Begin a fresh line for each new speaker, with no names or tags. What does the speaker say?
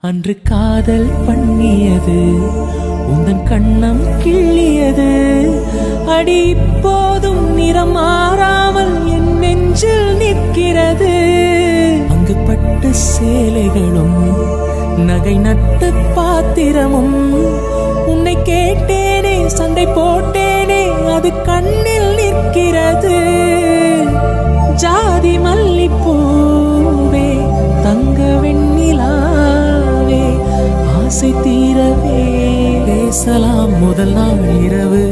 அன்று காதல் பண்ணியது உந்தன் கண்ணம் கிள்ளியது அடி இப்போதும் நிறம் மாறாமல் என் நெஞ்சில் நிற்கிறது. அங்கு பட்டு சேலைகளும் நகை நட்டு பாத்திரமும் உன்னை கேட்டேனே சண்டை போட்டேனே அது கண்ணில் நிற்கிறது. ஜாதி மல்லிப்பூவே தங்க வெண்ணிலாவே ஆசை தீரவே பேசலாம் முதல் நாள் இரவு.